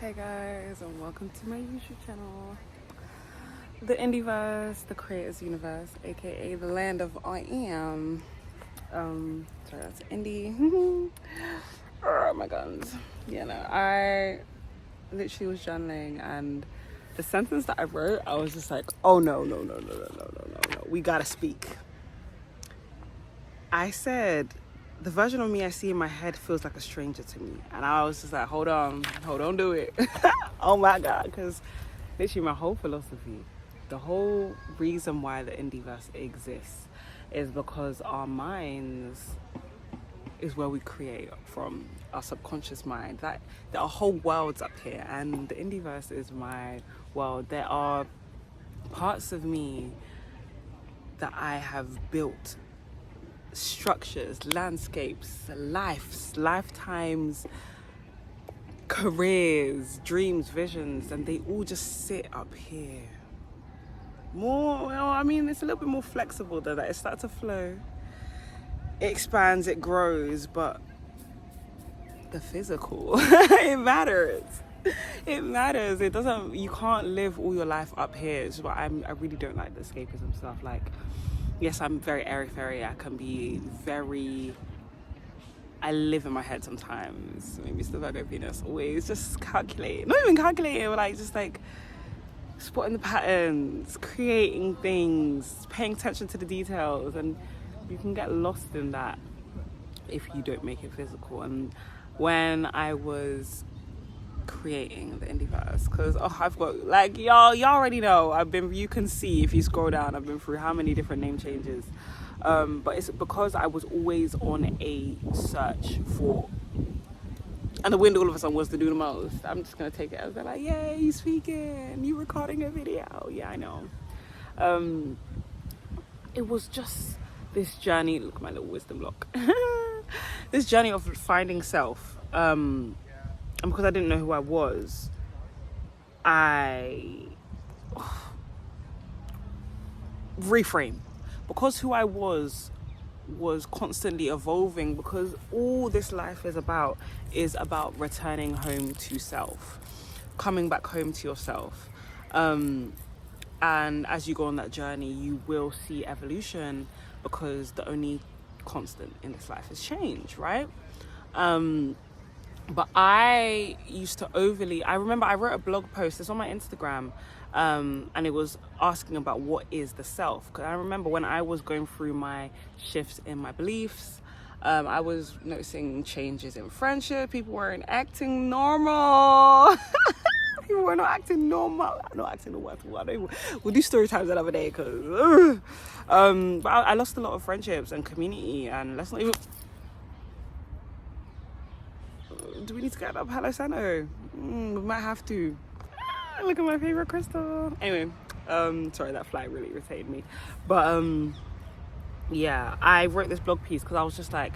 Hey guys, and welcome to my YouTube channel, the Indieverse, the Creators Universe, aka the land of I am. Sorry, that's Indie. Oh my guns. I literally was journaling, and the sentence that I wrote, I was just like, oh no, we gotta speak. I said, the version of me I see in my head feels like a stranger to me. And I was just like, hold on, do it. Oh my God. Because literally my whole philosophy, the whole reason why the Indieverse exists is because our minds is where we create from, our subconscious mind. That our whole world's up here, and the Indieverse is my world. There are parts of me that I have built, structures, landscapes, lifetimes, careers, dreams, visions, and they all just sit up here. It's a little bit more flexible than that. It starts to flow, it expands, it grows, but the physical, it matters. It matters. It doesn't, you can't live all your life up here. It's why I really don't like the escapism stuff. Like, yes, I'm very airy-fairy. I can be I live in my head sometimes. Maybe it's the Virgo Venus, always just calculating. Not even calculating, but just spotting the patterns, creating things, paying attention to the details. And you can get lost in that if you don't make it physical. And when I was creating the Indieverse, because I've got, y'all already know, you can see if you scroll down, I've been through how many different name changes, but it's because I was always on a search for, and the wind all of a sudden was to do the most. I'm just gonna take it as like, yay, you speaking, you recording a video. Yeah, I know. It was just this journey. Look at my little wisdom block. This journey of finding self. And because I didn't know who I was, I reframe. Because who I was constantly evolving, because all this life is about returning home to self, coming back home to yourself. And as you go on that journey, you will see evolution, because the only constant in this life is change, right? But I used to I remember I wrote a blog post, it's on my Instagram, and it was asking about what is the self. Because I remember when I was going through my shifts in my beliefs, I was noticing changes in friendship. People weren't acting normal. People were not acting normal. Not acting normal at all. We'll do story times another day, because but I lost a lot of friendships and community, and let's not even... Do we need to get up Palo Santo? We might have to. Look at my favorite crystal. Anyway, sorry, that fly really irritated me. But yeah, I wrote this blog piece because I was just like,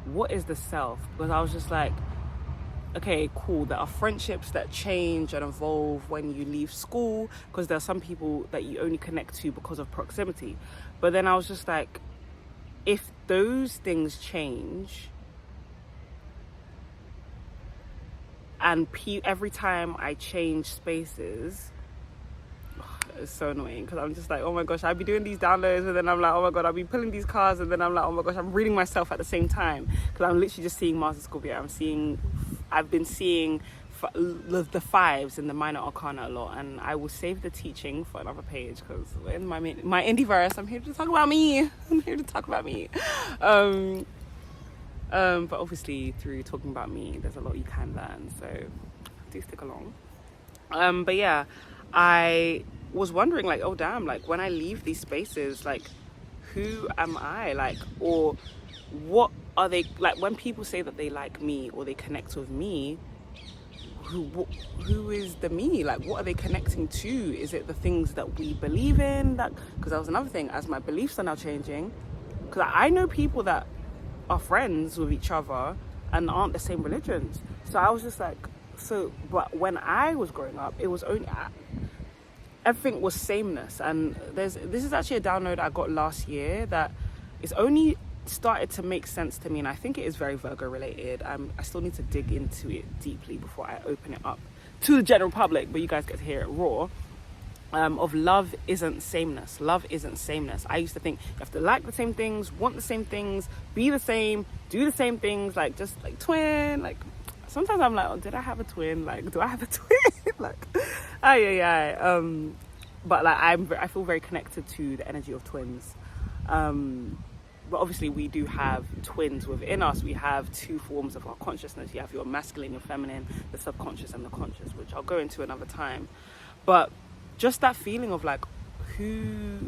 what is the self? Because I was just like, okay, cool, there are friendships that change and evolve when you leave school, because there are some people that you only connect to because of proximity. But then I was just like, if those things change, and every time I change spaces, it's so annoying, because I'm just like, oh my gosh, I'd be doing these downloads, and then I'm like, oh my God, I'll be pulling these cards, and then I'm like, oh my gosh, I'm reading myself at the same time, because I'm literally just seeing Mars and Scorpio. I've been seeing the fives in the minor arcana a lot, and I will save the teaching for another page, because in my Indieverse, I'm here to talk about me. But obviously through talking about me, there's a lot you can learn, so do stick along. But yeah, I was wondering, like, oh damn, like when I leave these spaces, like, who am I? Like, or what are they, like, when people say that they like me or they connect with me, who is the me? Like, what are they connecting to? Is it the things that we believe in? Because that was another thing, as my beliefs are now changing, because I know people that are friends with each other and aren't the same religions. So I was just like, but when I was growing up, it was only, everything was sameness. And this is actually a download I got last year, that it's only started to make sense to me, and I think it is very Virgo related. I still need to dig into it deeply before I open it up to the general public, but you guys get to hear it raw. Of love isn't sameness. Love isn't sameness. I used to think you have to like the same things, want the same things, be the same, do the same things, like just like twin. Like sometimes I'm like, oh, did I have a twin? Like, do I have a twin? Like, but like I feel very connected to the energy of twins. But obviously we do have twins within us. We have two forms of our consciousness. You have your masculine and feminine, the subconscious and the conscious, which I'll go into another time. But just that feeling of like, who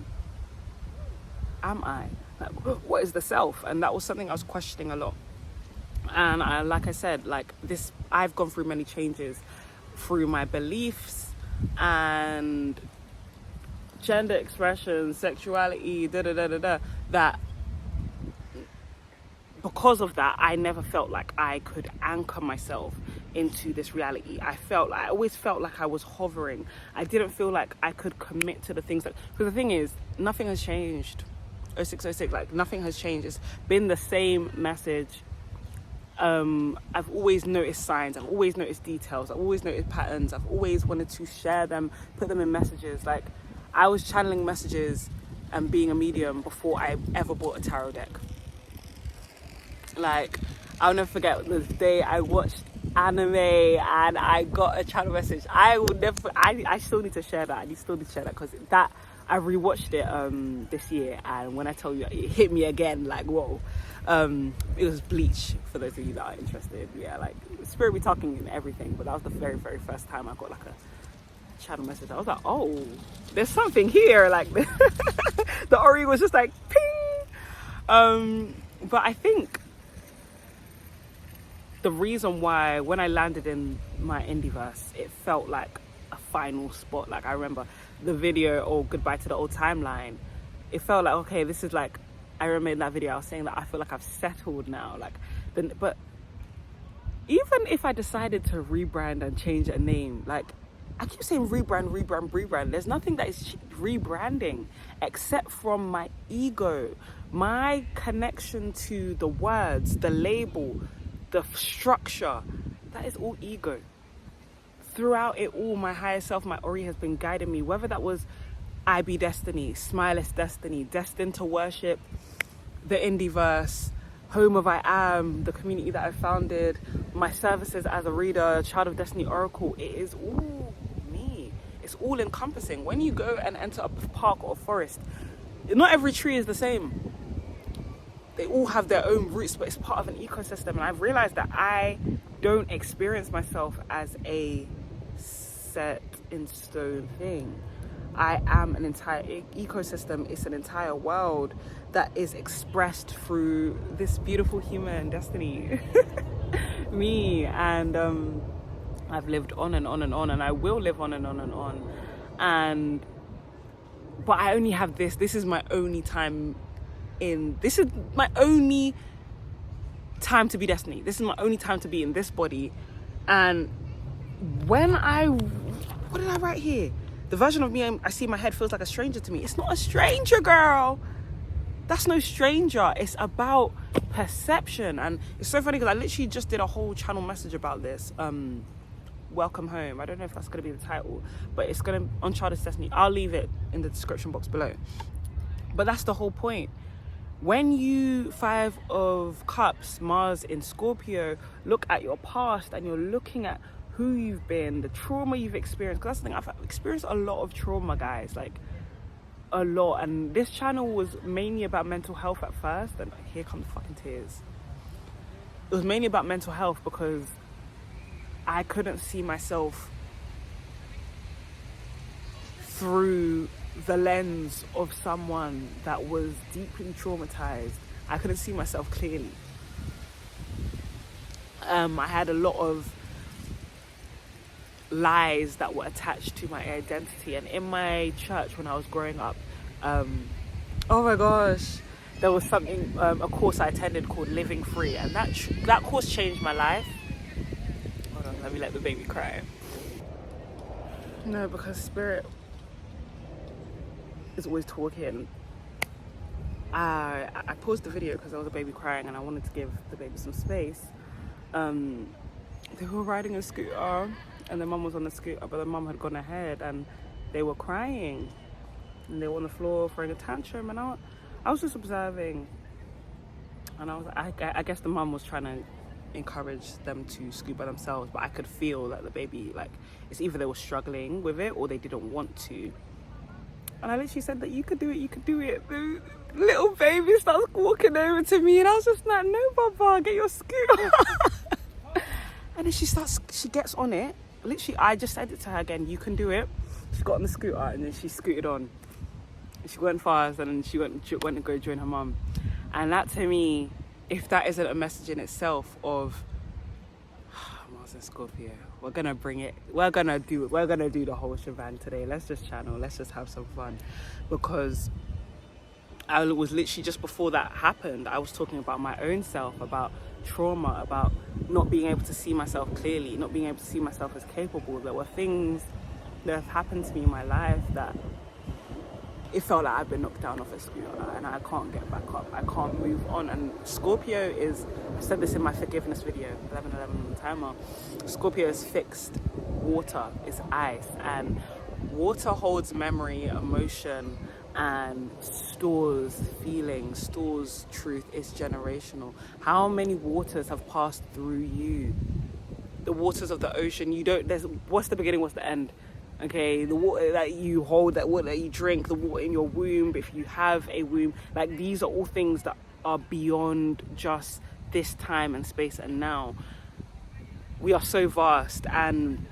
am I? Like, what is the self? And that was something I was questioning a lot. And like I said, like this, I've gone through many changes through my beliefs and gender expression, sexuality, that because of that, I never felt like I could anchor myself into this reality. I always felt like I was hovering. I didn't feel like I could commit to the things that, because the thing is, nothing has changed. 0606, like nothing has changed. It's been the same message. I've always noticed signs. I've always noticed details. I've always noticed patterns. I've always wanted to share them, put them in messages. Like I was channeling messages and being a medium before I ever bought a tarot deck. Like, I'll never forget the day I watched anime and I got a channel message. I still need to share that. I still need to share that because that, I rewatched it this year, and when I tell you it hit me again, like, whoa. It was Bleach, for those of you that are interested. Yeah, like, spirit be talking and everything, but that was the very, very first time I got like a channel message. I was like, oh, there's something here. Like, the Ori was just like, ping. But I think the reason why when I landed in my Indieverse, it felt like a final spot. Like I remember the video, or Goodbye to the Old Timeline. It felt like, okay, this is like, I remember in that video I was saying that I feel like I've settled now. Like, but even if I decided to rebrand and change a name, like I keep saying rebrand. There's nothing that is rebranding except from my ego, my connection to the words, the label, the structure. That is all ego. Throughout it all, my higher self, my Ori, has been guiding me, whether that was I Be Destiny, Smileless Destiny, destined to worship the Indieverse, home of I Am, the community that I founded, my services as a reader, Child of Destiny Oracle. It is all me. It's all encompassing. When you go and enter a park or a forest, not every tree is the same. They all have their own roots, but it's part of an ecosystem. And I've realized that I don't experience myself as a set in stone thing. I am an entire ecosystem. It's an entire world that is expressed through this beautiful human destiny, me. And I've lived on and on and on, and I will live on and on and on. But I only have this. This is my only time this is my only time to be destiny. This is my only time to be in this body. And when what did I write here? The version of me I see in my head feels like a stranger to me. It's not a stranger, girl. That's no stranger. It's about perception. And it's so funny because I literally just did a whole channel message about this. Welcome Home. I don't know if that's going to be the title, but it's going to, on Child of Destiny. I'll leave it in the description box below. But that's the whole point. When you, 5 of Cups, Mars in Scorpio, look at your past and you're looking at who you've been, the trauma you've experienced, because that's the thing, I've experienced a lot of trauma, guys, like a lot. And this channel was mainly about mental health at first, and here come the fucking tears. It was mainly about mental health because I couldn't see myself through the lens of someone that was deeply traumatized. I couldn't see myself clearly. I had a lot of lies that were attached to my identity. And in my church when I was growing up, oh my gosh, there was something, a course I attended called Living Free, and that course changed my life. Hold on, let me let the baby cry. No, because spirit is always talking. I paused the video because there was a baby crying and I wanted to give the baby some space. They were riding a scooter and the mum was on the scooter, but the mum had gone ahead and they were crying and they were on the floor throwing a tantrum, and I was just observing, and I guess the mum was trying to encourage them to scoot by themselves, but I could feel that the baby, like, it's either they were struggling with it or they didn't want to. And I literally said that you could do it. The little baby starts walking over to me and I was just like, no, Baba, get your scooter. And then she gets on it. Literally, I just said it to her again, you can do it. She got on the scooter and then she scooted on. She went fast and then she went to go join her mum. And that, to me, if that isn't a message in itself of Mars and Scorpio, we're gonna bring it. We're gonna do the whole shebang today. Let's just channel. Let's just have some fun, because I was literally, just before that happened, I was talking about my own self, about trauma, about not being able to see myself clearly, not being able to see myself as capable. There were things that have happened to me in my life that it felt like I've been knocked down off a scooter and I can't get back up. I can't move on. And Scorpio is, I said this in my forgiveness video, 11/11 timer. Scorpio is fixed water, is ice, and water holds memory, emotion, and stores feelings, stores truth. It's generational. How many waters have passed through you? The waters of the ocean. What's the beginning, what's the end? Okay, the water that you hold, that water that you drink, the water in your womb, if you have a womb, like, these are all things that are beyond just this time and space and now. We are so vast, and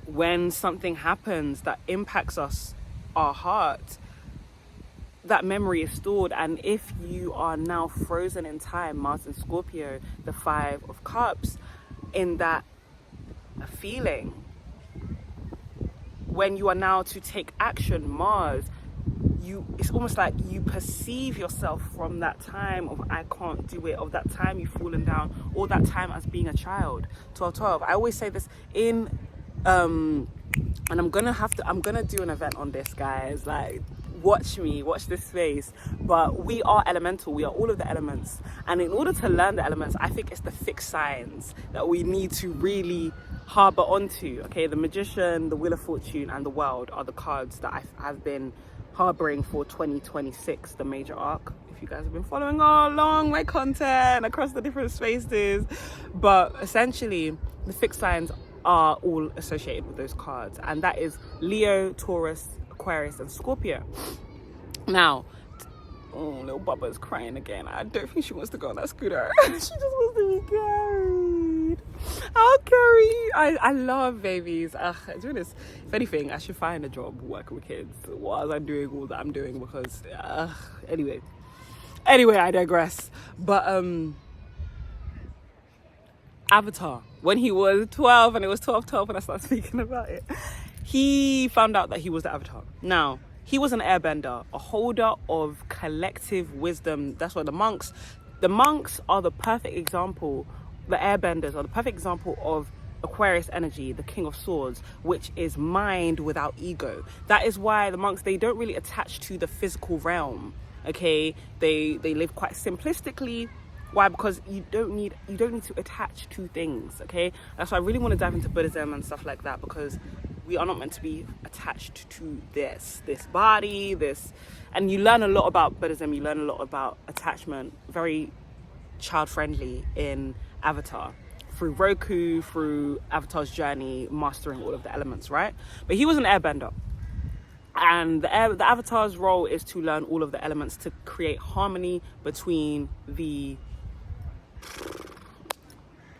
when something happens that impacts us, our heart, that memory is stored. And if you are now frozen in time, Mars and Scorpio, the 5 of Cups, in that feeling, when you are now to take action, Mars, it's almost like you perceive yourself from that time of I can't do it, of that time you've fallen down, or that time as being a child. 12/12. I always say this in and I'm gonna do an event on this, guys. Like, watch this space. But we are elemental, we are all of the elements, and in order to learn the elements, I think it's the fixed signs that we need to really harbor onto. Okay, the Magician, the Wheel of Fortune, and the World are the cards that I've been harboring for 2026, the major arc, if you guys have been following along my content across the different spaces. But essentially, the fixed signs are all associated with those cards, and that is Leo, Taurus, Aquarius, and Scorpio. Now, little Bubba's crying again. I don't think she wants to go on that scooter. She just wants to be carried. I'll carry. I love babies. Doing this. If anything, I should find a job working with kids while I'm doing all that I'm doing, because anyway, I digress. But Avatar, when he was 12, and it was 12/12 when I started speaking about it, he found out that he was the Avatar. Now, he was an airbender, a holder of collective wisdom. That's why the monks are the perfect example. The airbenders are the perfect example of Aquarius energy, the King of Swords, which is mind without ego. That is why the monks, they don't really attach to the physical realm. Okay, they live quite simplistically. Why? Because you don't need to attach to things. Okay, that's why I really want to dive into Buddhism and stuff like that, because we are not meant to be attached to this body, and you learn a lot about Buddhism. You learn a lot about attachment, very child friendly in Avatar, through Roku, through Avatar's journey, mastering all of the elements, right? But he was an airbender, and the Avatar's role is to learn all of the elements to create harmony between the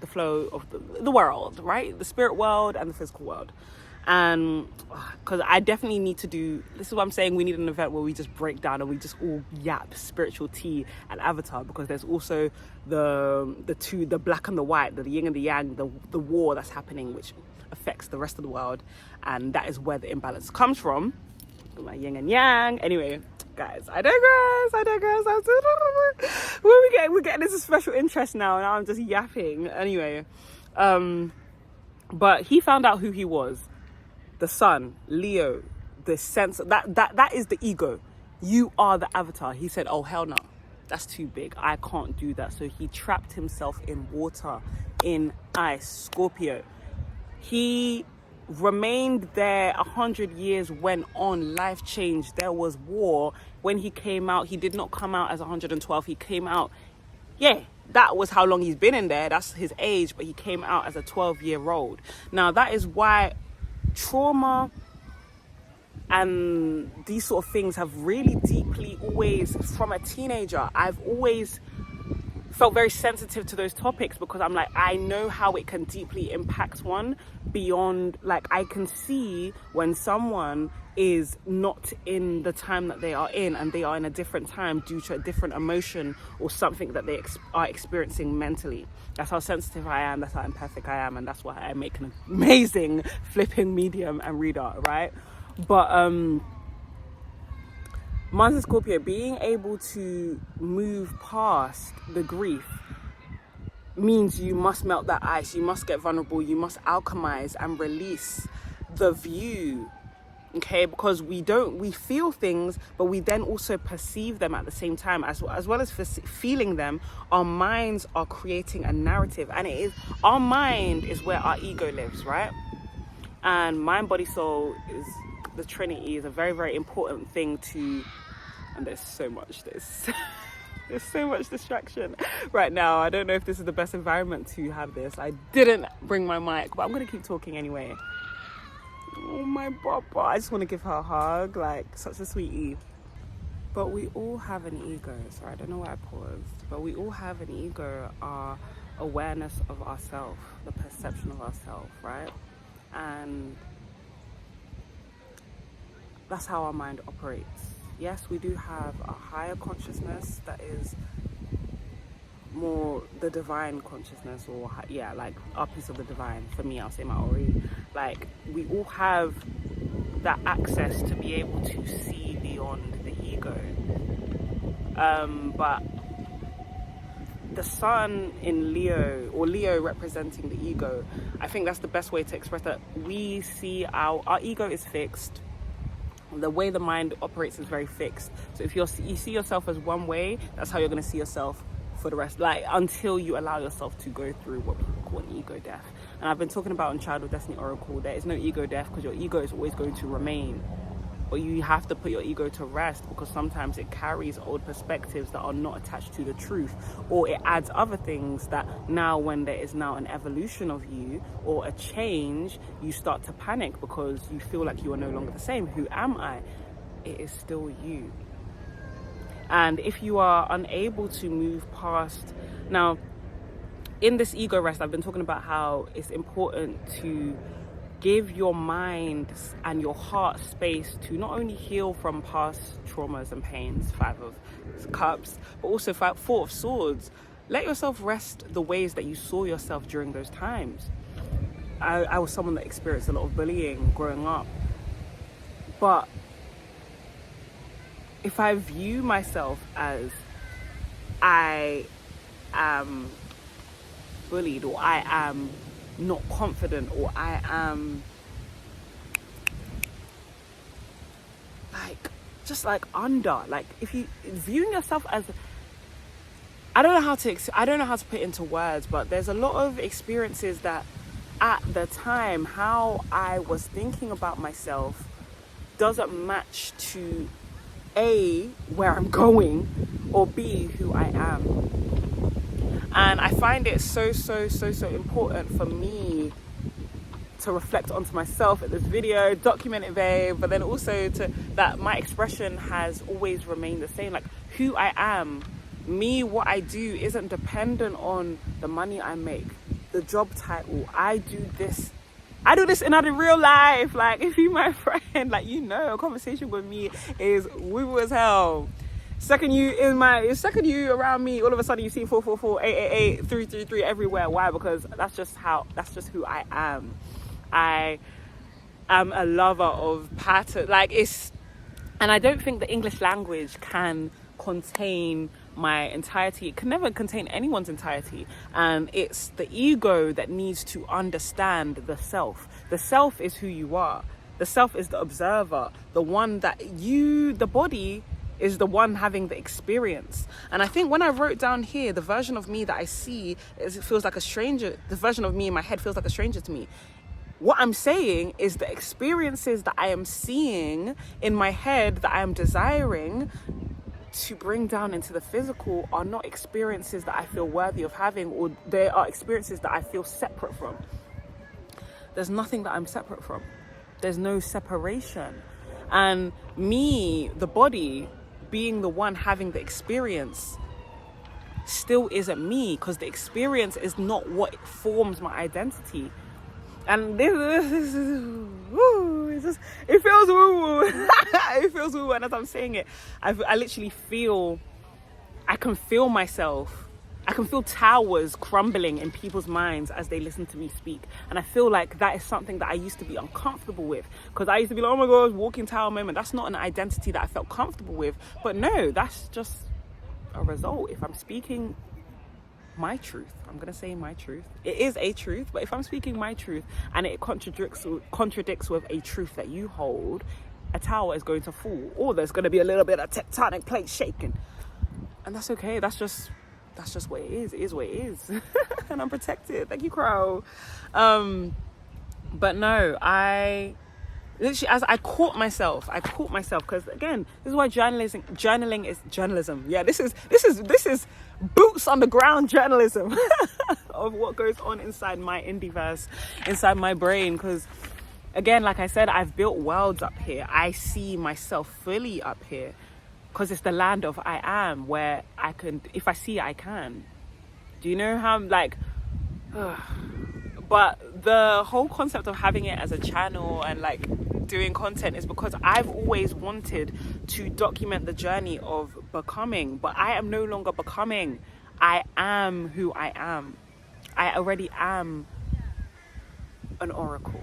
flow of the world, right? The spirit world and the physical world. And because I definitely need to do, this is what I'm saying, we need an event where we just break down and we just all yap spiritual tea and Avatar, because there's also the black and the white, the yin and the yang, the war that's happening, which affects the rest of the world, and that is where the imbalance comes from. My yin and yang. Anyway, guys, I digress. We're getting this special interest now, and I'm just yapping. Anyway, but he found out who he was. The sun, Leo, the sense that is the ego. You are the avatar. He said, oh, hell no. That's too big. I can't do that. So he trapped himself in water, in ice. Scorpio. He remained there. 100 years went on. Life changed. There was war. When he came out, he did not come out as 112. He came out, that was how long he's been in there. That's his age. But he came out as a 12-year-old. Now, that is why trauma and these sort of things have really deeply always, from a teenager, I've always felt very sensitive to those topics, because I'm like, I know how it can deeply impact one beyond, like, I can see when someone is not in the time that they are in, and they are in a different time due to a different emotion or something that they are experiencing mentally. That's how sensitive I am, that's how empathic I am, and that's why I make an amazing flipping medium and reader, right? But Mars and Scorpio, being able to move past the grief means you must melt that ice, you must get vulnerable, you must alchemize and release the view, okay? Because we feel things, but we then also perceive them at the same time. As well as feeling them, our minds are creating a narrative, and it is, our mind is where our ego lives, right? And mind, body, soul is, the Trinity is a very, very important thing to, and there's so much distraction right now. I don't know if this is the best environment to have this. I didn't bring my mic, but I'm gonna keep talking anyway. Oh, my Baba, I just want to give her a hug, like such a sweetie. But we all have an ego. Sorry, I don't know why I paused, but we all have an ego. Our awareness of ourselves, the perception of ourselves, right? And that's how our mind operates. Yes, we do have a higher consciousness that is more the divine consciousness, or like our piece of the divine. For me, I'll say Maori. Like, we all have that access to be able to see beyond the ego. But the sun in Leo, or Leo representing the ego, I think that's the best way to express that. We see our ego is fixed. The way the mind operates is very fixed. So if you see yourself as one way, that's how you're going to see yourself for the rest, like until you allow yourself to go through what people call an ego death. And I've been talking about in Child of Destiny Oracle, there is no ego death, because your ego is always going to remain. But you have to put your ego to rest, because sometimes it carries old perspectives that are not attached to the truth, or it adds other things that now, when there is now an evolution of you or a change, you start to panic because you feel like you are no longer the same. Who am I? It is still you. And if you are unable to move past, now in this ego rest, I've been talking about how it's important to give your mind and your heart space to not only heal from past traumas and pains, 5 of Cups, but also 4 of Swords. Let yourself rest the ways that you saw yourself during those times. I was someone that experienced a lot of bullying growing up, but if I view myself as I am bullied, or I am not confident, or I am if you viewing yourself as, I don't know how to put it into words, but there's a lot of experiences that at the time, how I was thinking about myself doesn't match to A, where I'm going, or B, who I am. And I find it so important for me to reflect onto myself in this video, document it, babe, but then also that my expression has always remained the same. Like, who I am, me, what I do isn't dependent on the money I make, the job title. I do this in other real life. Like, if you my friend, like, you know, a conversation with me is woo as hell. Second you around me, all of a sudden you see 444, 888, 333 everywhere. Why? Because that's just who I am. I am a lover of pattern. And I don't think the English language can contain my entirety. It can never contain anyone's entirety. And it's the ego that needs to understand the self. The self is who you are. The self is the observer, the one that the body is the one having the experience. And I think when I wrote down here, the version of me that I see, it feels like a stranger. The version of me in my head feels like a stranger to me. What I'm saying is the experiences that I am seeing in my head, that I am desiring to bring down into the physical, are not experiences that I feel worthy of having, or they are experiences that I feel separate from. There's nothing that I'm separate from. There's no separation. And me, the body, being the one having the experience, still isn't me, because the experience is not what forms my identity. And this is woo, it feels woo. It feels woo. And as I'm saying it, I literally feel, I can feel myself. I can feel towers crumbling in people's minds as they listen to me speak. And I feel like that is something that I used to be uncomfortable with, because I used to be like, oh my God, walking tower moment. That's not an identity that I felt comfortable with. But no, that's just a result. If I'm speaking my truth, I'm gonna say my truth, it is a truth, but if I'm speaking my truth and it contradicts with a truth that you hold, a tower is going to fall, or there's going to be a little bit of tectonic plate shaking, and that's okay. That's just what it is. It is what it is. And I'm protected. Thank you, Crow. But no, I literally, as I caught myself, because again, this is why journaling is journalism. Yeah, this is boots on the ground journalism of what goes on inside my indieverse, inside my brain. Because again, like I said, I've built worlds up here. I see myself fully up here, because it's the land of I am, where I can, if I see it, I can. Do you know how I'm like, but the whole concept of having it as a channel and like doing content is because I've always wanted to document the journey of becoming, but I am no longer becoming. I am who I am. I already am an oracle.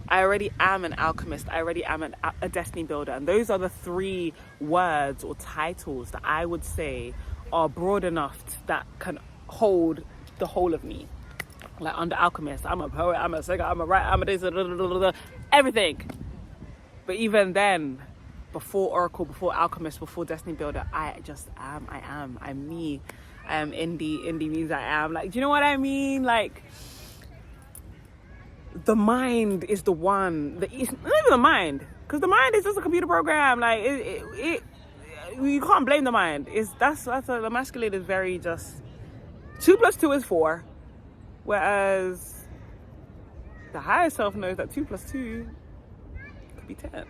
I already am an alchemist. I already am a destiny builder. And those are the 3 words or titles that I would say are broad enough that can hold the whole of me. Like under alchemist, I'm a poet, I'm a singer, I'm a writer, I'm a this, everything. But even then, before oracle, before alchemist, before destiny builder, I just am. I'm me. I am indie. Indie means I am. Like, do you know what I mean? Like, the mind is the one. It's not even the mind, because the mind is just a computer program. Like, you can't blame the mind. The masculine is very just 2 + 2 is 4, whereas the higher self knows that 2 + 2 could be 10.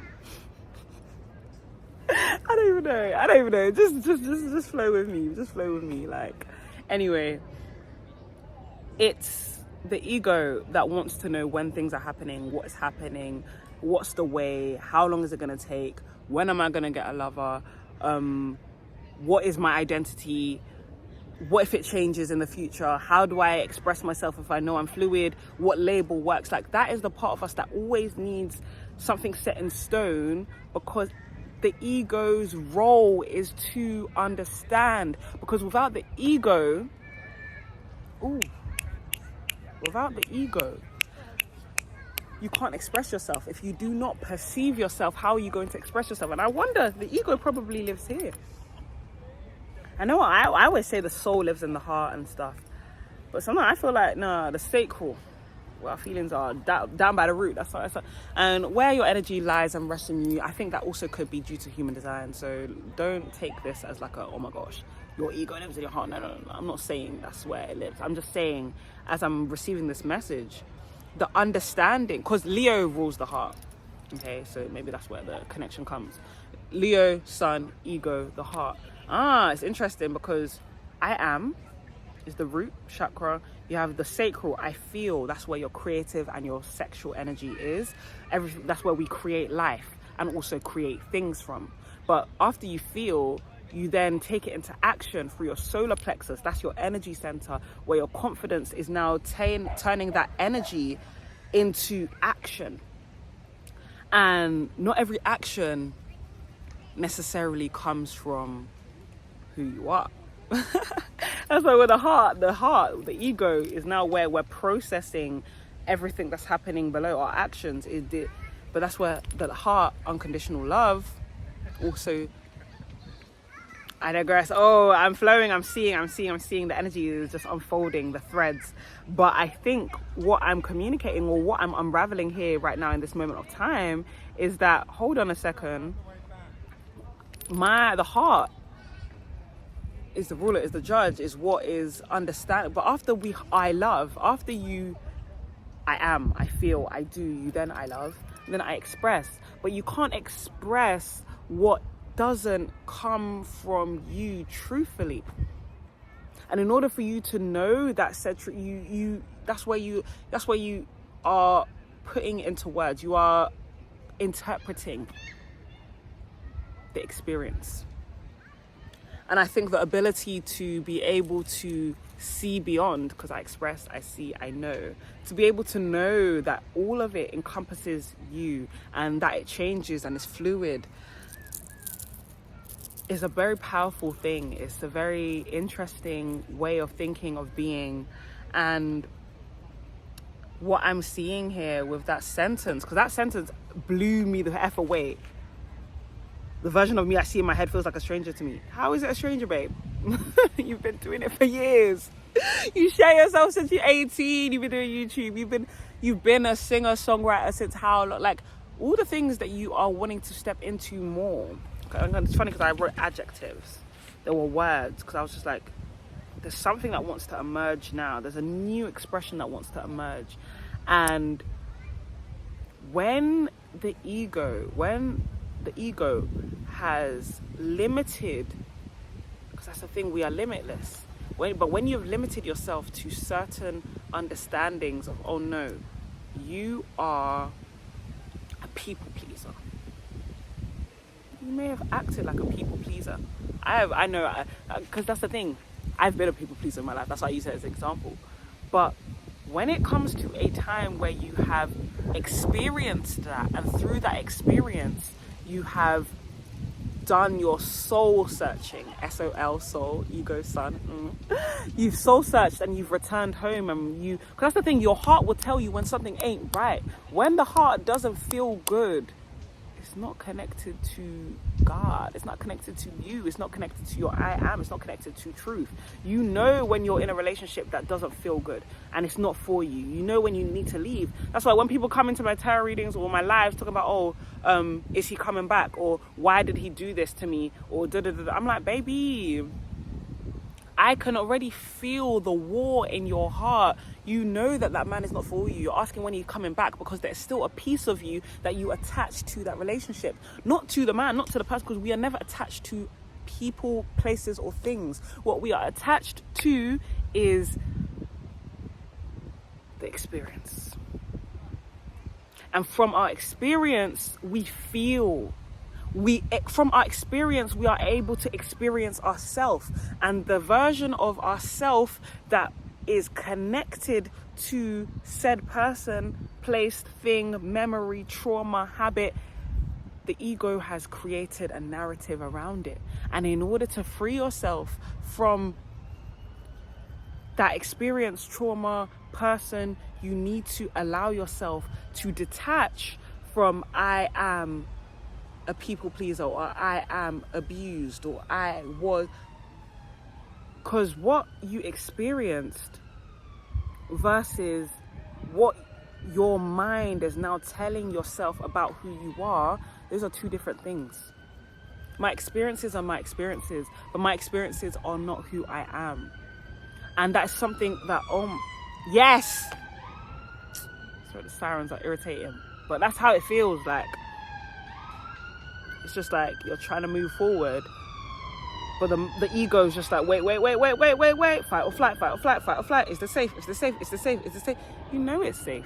I don't even know. Just flow with me. Like, anyway, it's the ego that wants to know when things are happening, what is happening, what's the way, how long is it going to take, when am I going to get a lover, what is my identity, what if it changes in the future, how do I express myself if I know I'm fluid, what label works. Like, that is the part of us that always needs something set in stone, because the ego's role is to understand. Because without the ego, you can't express yourself. If you do not perceive yourself, how are you going to express yourself? And I wonder, the ego probably lives here. I know I always say the soul lives in the heart and stuff, but sometimes I feel like, nah, the sacral, where our feelings are, down by the root. That's what. And where your energy lies and rests in you, I think that also could be due to human design. So don't take this as like oh my gosh, your ego lives in your heart. No. I'm not saying that's where it lives. I'm just saying, as I'm receiving this message, the understanding, because Leo rules the heart. Okay, so maybe that's where the connection comes. Leo, sun, ego, the heart. It's interesting, because I am is the root chakra. You have the sacral, I feel. That's where your creative and your sexual energy is. Everything, that's where we create life and also create things from. But after you feel, you then take it into action through your solar plexus. That's your energy center, where your confidence is now turning that energy into action. And not every action necessarily comes from who you are. That's why with the heart, the ego is now where we're processing everything that's happening below our actions. But that's where the heart, unconditional love, also I digress. Oh, I'm flowing. I'm seeing. The energy is just unfolding, the threads. But I think what I'm communicating, or what I'm unraveling here right now in this moment of time, is that, hold on a second. The heart is the ruler, is the judge, is what is understand. But after I love, after you, I am, I feel, I do, you then I love, then I express. But you can't express what doesn't come from you truthfully. And in order for you to know that said truth, that's where you are putting into words, you are interpreting the experience. And I think the ability to be able to see beyond, because I express, I see, I know, to be able to know that all of it encompasses you and that it changes and is fluid, is a very powerful thing. It's a very interesting way of thinking, of being. And what I'm seeing here with that sentence, because that sentence blew me the F away. The version of me I see in my head feels like a stranger to me. How is it a stranger, babe? You've been doing it for years. You share yourself since you're 18. You've been doing YouTube. You've been a singer, songwriter since how long? Like, all the things that you are wanting to step into more. It's funny because I wrote adjectives. There were words, because I was just like, there's something that wants to emerge now. There's a new expression that wants to emerge. And when the ego has limited, because that's the thing, we are limitless. But when you've limited yourself to certain understandings of, oh no, you are a people pleaser. You may have acted like a people pleaser. I know, because that's the thing. I've been a people pleaser in my life. That's why I use it as an example. But when it comes to a time where you have experienced that, and through that experience, you have done your soul searching, SOL, soul, ego, son. You've soul searched and you've returned home, and because that's the thing, your heart will tell you when something ain't right. When the heart doesn't feel good, it's not connected to God. It's not connected to you. It's not connected to your I am. It's not connected to truth. You know when you're in a relationship that doesn't feel good and it's not for you. You know when you need to leave. That's why when people come into my tarot readings or my lives talking about, is he coming back? Or why did he do this to me? Or da-da-da-da. I'm like, baby, I can already feel the war in your heart. You know that man is not for you. You're asking when he's coming back because there's still a piece of you that you attach to that relationship. Not to the man, not to the person, because we are never attached to people, places, or things. What we are attached to is the experience. And from our experience, we feel. From our experience, we are able to experience ourself, and the version of ourself that is connected to said person, place, thing, memory, trauma, habit. The ego has created a narrative around it, and in order to free yourself from that experience, trauma, person, you need to allow yourself to detach from I am a people pleaser, or I am abused, or I was, because what you experienced versus what your mind is now telling yourself about who you are, those are two different things. My experiences are my experiences, but my experiences are not who I am. And that's something that, yes, sorry, the sirens are irritating, but that's how it feels like. It's just like you're trying to move forward, but the ego is just like, wait, fight or flight. Is this safe? You know it's safe.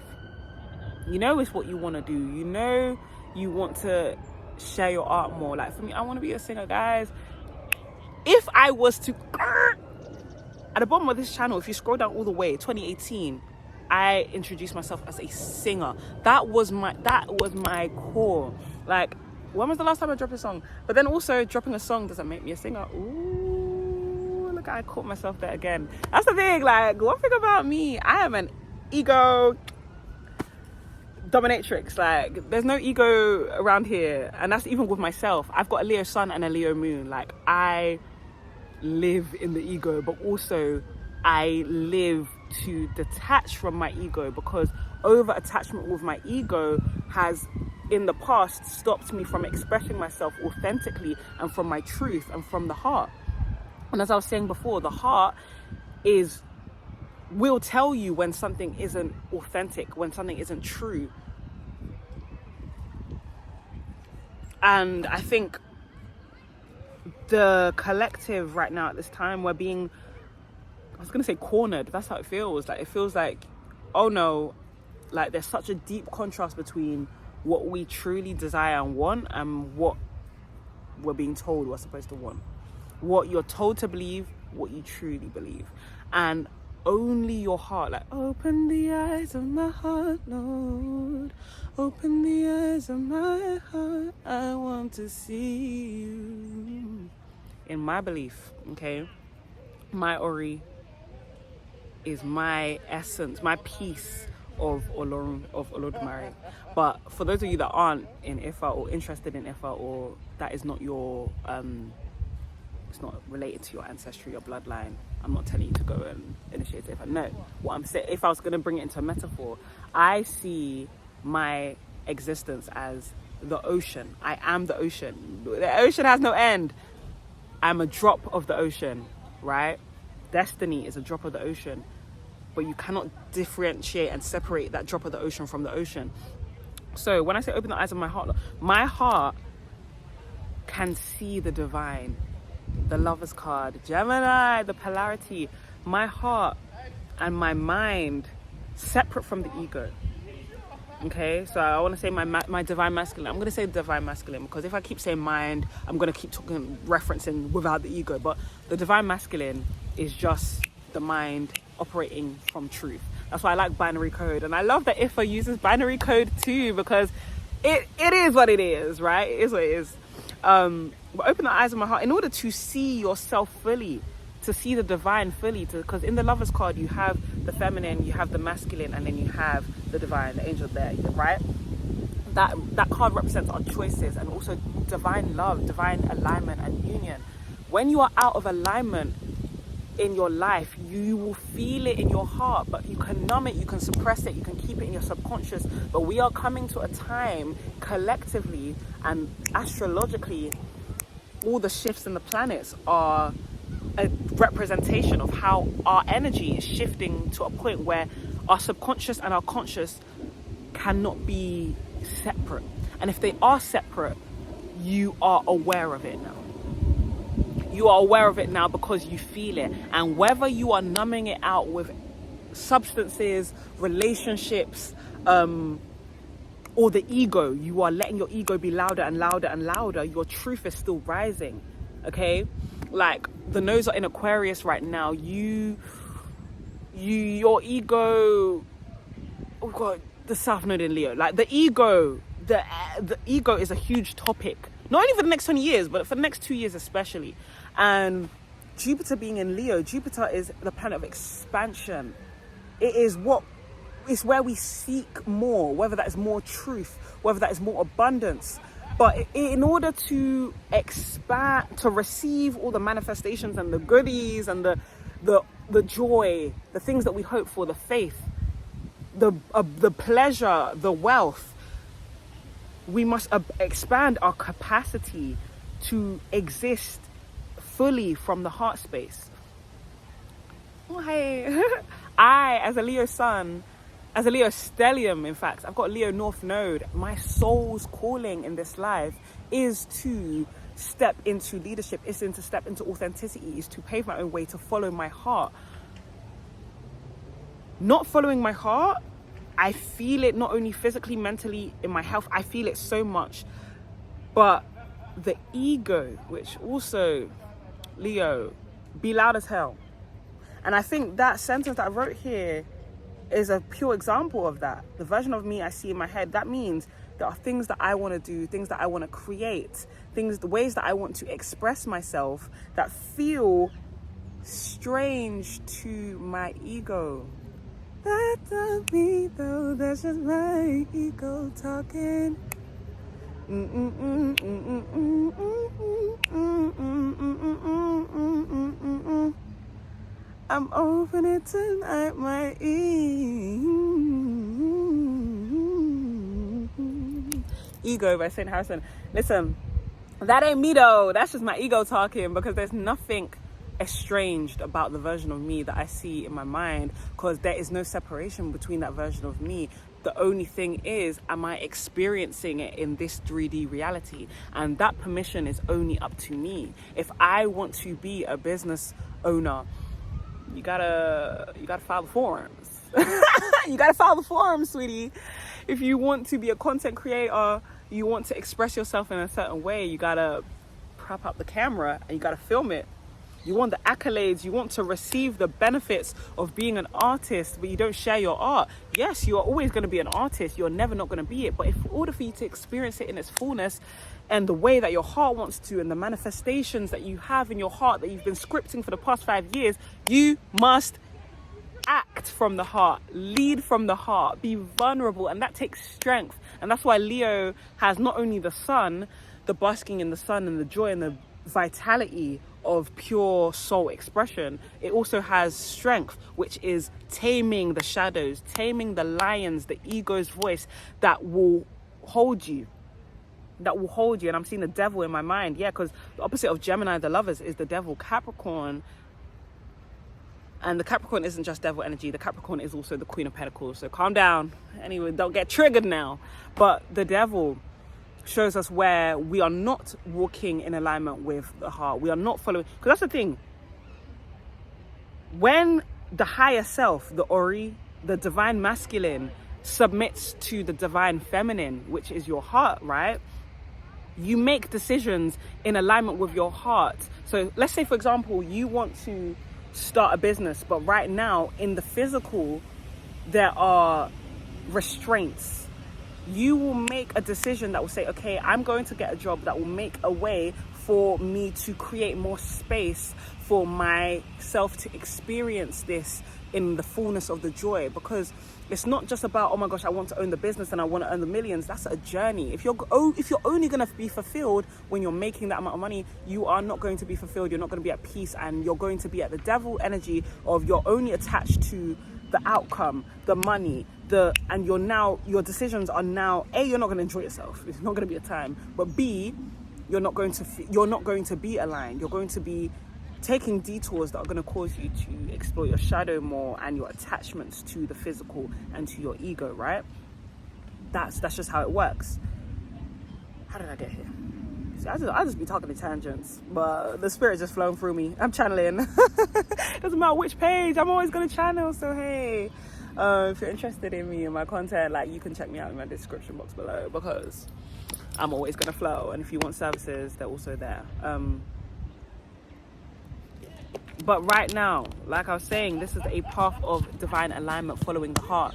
You know it's what you want to do. You know you want to share your art more. Like for me, I want to be a singer, guys. If I was to, at the bottom of this channel, if you scroll down all the way, 2018, I introduced myself as a singer. That was my core. Like, when was the last time I dropped a song? But then also, dropping a song doesn't make me a singer. Ooh, look, I caught myself there again. That's the thing, like, one thing about me, I am an ego dominatrix. Like, there's no ego around here. And that's even with myself. I've got a Leo sun and a Leo moon. Like, I live in the ego, but also I live to detach from my ego, because over attachment with my ego has in the past stopped me from expressing myself authentically and from my truth and from the heart. And as I was saying before, the heart will tell you when something isn't authentic, when something isn't true. And I think the collective right now at this time, we're being, I was going to say cornered. That's how it feels. Like, it feels like, oh no, like there's such a deep contrast between what we truly desire and want and what we're being told we're supposed to want. What you're told to believe, what you truly believe. And only your heart, like, open the eyes of my heart, Lord. Open the eyes of my heart. I want to see you. In my belief, okay, my Ori is my essence, my piece of Olodumare. But for those of you that aren't in Ifa or interested in Ifa, or that is not your, it's not related to your ancestry, your bloodline, I'm not telling you to go and initiate Ifa. No, what I'm saying, if I was going to bring it into a metaphor, I see my existence as the ocean. I am the ocean. The ocean has no end. I'm a drop of the ocean, right? Destiny is a drop of the ocean, but you cannot differentiate and separate that drop of the ocean from the ocean. So when I say open the eyes of my heart can see the divine, the Lover's card, Gemini, the polarity. My heart and my mind separate from the ego. Okay, so I want to say my divine masculine. I'm going to say divine masculine, because if I keep saying mind, I'm going to keep referencing without the ego. But the divine masculine is just the mind operating from truth. That's why I like binary code. And I love that Ifa uses binary code too, because it is what it is, right? It is what it is. But open the eyes of my heart in order to see yourself fully, to see the divine fully, because in the Lover's card you have the feminine, you have the masculine, and then you have the divine, the angel there, right? That card represents our choices and also divine love, divine alignment and union. When you are out of alignment in your life, you will feel it in your heart, but you can numb it, you can suppress it, you can keep it in your subconscious. But we are coming to a time collectively and astrologically, all the shifts in the planets are a representation of how our energy is shifting to a point where our subconscious and our conscious cannot be separate. And if they are separate, you are aware of it now. You are aware of it now because you feel it. And whether you are numbing it out with substances, relationships, or the ego, you are letting your ego be louder and louder and louder. Your truth is still rising. Okay? Like, the nodes are in Aquarius right now. Your ego, oh God, the South Node in Leo. Like, the ego is a huge topic. Not only for the next 20 years, but for the next 2 years especially. And Jupiter being in Leo, Jupiter is the planet of expansion. It's where we seek more, whether that is more truth, whether that is more abundance. But in order to expand, to receive all the manifestations and the goodies and the joy, the things that we hope for, the faith, the pleasure, the wealth, we must expand our capacity to exist fully from the heart space. Oh, hey. I, as a Leo sun, as a Leo stellium, in fact, I've got Leo North Node. My soul's calling in this life is to step into leadership, is to step into authenticity, is to pave my own way, to follow my heart. Not following my heart, I feel it not only physically, mentally, in my health, I feel it so much. But the ego, which also, Leo, be loud as hell. And I think that sentence that I wrote here is a pure example of that. The version of me I see in my head, that means there are things that I want to do, things that I want to create, the ways that I want to express myself that feel strange to my ego. That's me though, that's just my ego talking. I'm opening tonight, my Ego by St. Harrison. Listen, that ain't me though. That's just my ego talking, because there's nothing estranged about the version of me that I see in my mind, because there is no separation between that version of me. The only thing is, am I experiencing it in this 3D reality? And that permission is only up to me. If I want to be a business owner, you gotta file the forms. You gotta file the forms, sweetie. If you want to be a content creator, you want to express yourself in a certain way, you gotta prop up the camera and you gotta film it. You want the accolades, you want to receive the benefits of being an artist, but you don't share your art. Yes, you are always going to be an artist. You're never not going to be it. But in order for you to experience it in its fullness and the way that your heart wants to, and the manifestations that you have in your heart that you've been scripting for the past 5 years, you must act from the heart, lead from the heart, be vulnerable. And that takes strength. And that's why Leo has not only the sun, the basking in the sun and the joy and the vitality of pure soul expression, it also has strength, which is taming the shadows, taming the lions, the ego's voice that will hold you. And I'm seeing the devil in my mind. Yeah, because the opposite of Gemini, the lovers, is the devil, Capricorn. And the Capricorn isn't just devil energy. The Capricorn is also the Queen of Pentacles. So calm down. Anyway, don't get triggered now. But the devil shows us where we are not walking in alignment with the heart. We are not following. Because that's the thing. When the higher self, the Ori, the divine masculine, submits to the divine feminine, which is your heart, right? You make decisions in alignment with your heart. So let's say, for example, you want to start a business, but right now in the physical, there are restraints. You will make a decision that will say, okay, I'm going to get a job that will make a way for me to create more space for myself to experience this in the fullness of the joy. Because it's not just about, oh my gosh, I want to own the business and I want to earn the millions. That's a journey. If you're only going to be fulfilled when you're making that amount of money, you are not going to be fulfilled. You're not going to be at peace, and you're going to be at the devil energy of you're only attached to the outcome, the money, and your decisions are now, A, you're not going to enjoy yourself. It's not going to be a time. But B, you're not going to be aligned. You're going to be taking detours that are going to cause you to explore your shadow more and your attachments to the physical and to your ego, right? That's just how it works. How did I get here? See, I just be talking in tangents, but the spirit just flowing through me. I'm channeling. Doesn't matter which page, I'm always going to channel. So hey, if you're interested in me and my content, like, you can check me out in my description box below, because I'm always going to flow. And if you want services, they're also there. But right now, like I was saying, this is a path of divine alignment, following the heart.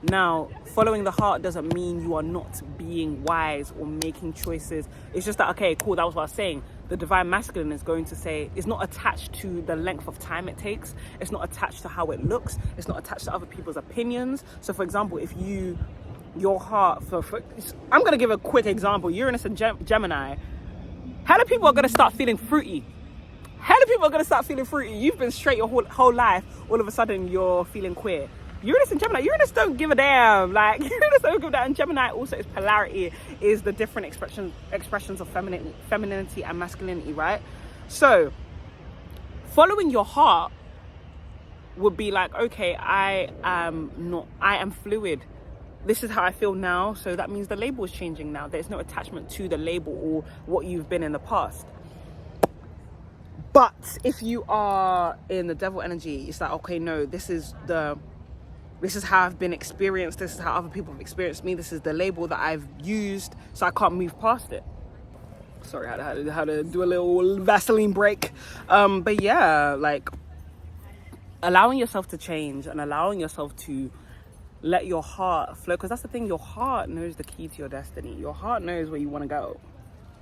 Now, following the heart doesn't mean you are not being wise or making choices. It's just that, okay, cool, that was what I was saying. The divine masculine is going to say, it's not attached to the length of time it takes. It's not attached to how it looks. It's not attached to other people's opinions. So, for example, if your heart, I'm going to give a quick example. Uranus and Gemini. Hella people are going to start feeling fruity. Hella people are going to start feeling fruity. You've been straight your whole life. All of a sudden, you're feeling queer. Uranus and Gemini. Uranus don't give a damn. Like, Uranus don't give a damn. And Gemini also is polarity, is the different expressions of femininity and masculinity, right? So, following your heart would be like, okay, I am fluid. This is how I feel now. So that means the label is changing now. There's no attachment to the label or what you've been in the past. But if you are in the devil energy, it's like, okay, no, this is how I've been experienced. This is how other people have experienced me. This is the label that I've used, so I can't move past it. Sorry, I had to do a little Vaseline break. But yeah, like, allowing yourself to change and allowing yourself to let your heart flow. Because that's the thing, your heart knows the key to your destiny. Your heart knows where you want to go.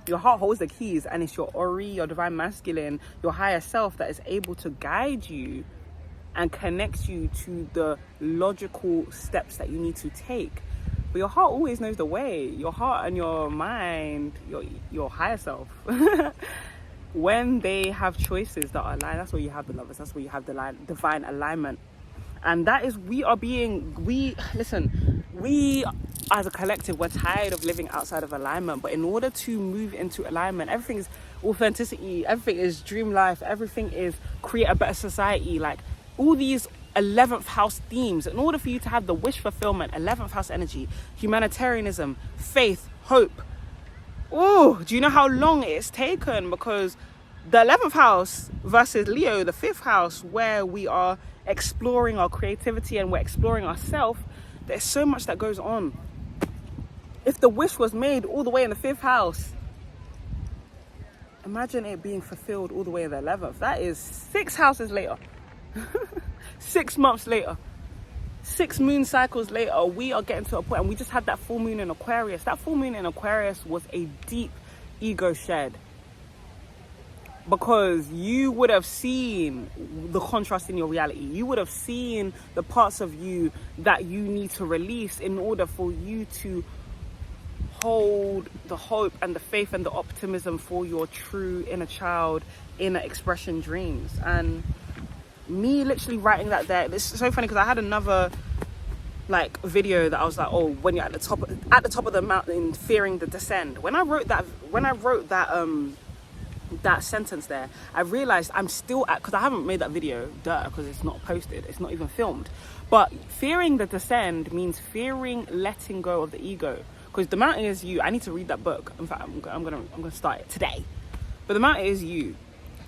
Your heart holds the keys, and it's your Ori, your divine masculine, your higher self that is able to guide you and connect you to the logical steps that you need to take. But your heart always knows the way. Your heart and your mind, your higher self, when they have choices that are aligned, that's where you have the lovers, that's where you have the divine alignment. And that is, we as a collective, we're tired of living outside of alignment. But in order to move into alignment, everything is authenticity, everything is dream life, everything is create a better society. Like all these 11th house themes, in order for you to have the wish fulfillment, 11th house energy, humanitarianism, faith, hope. Oh, do you know how long it's taken? Because the 11th house versus Leo, the 5th house, where we are exploring our creativity and we're exploring ourselves, there's so much that goes on. If the wish was made all the way in the 5th house, imagine it being fulfilled all the way in the 11th. That is 6 houses later. 6 months later. 6 moon cycles later, we are getting to a point, and we just had that full moon in Aquarius. That full moon in Aquarius was a deep ego shed. Because you would have seen the contrast in your reality. You would have seen the parts of you that you need to release in order for you to hold the hope and the faith and the optimism for your true inner child, inner expression dreams. And me literally writing that there, it's so funny because I had another like video that I was like, oh, when you're at the top of the mountain, fearing the descent. When I wrote that sentence there, I realized I'm still at, because I haven't made that video, because it's not posted, it's not even filmed. But fearing the descend means fearing letting go of the ego. Because the mountain is you. I need to read that book. In fact, I'm gonna start it today. But the mountain is you.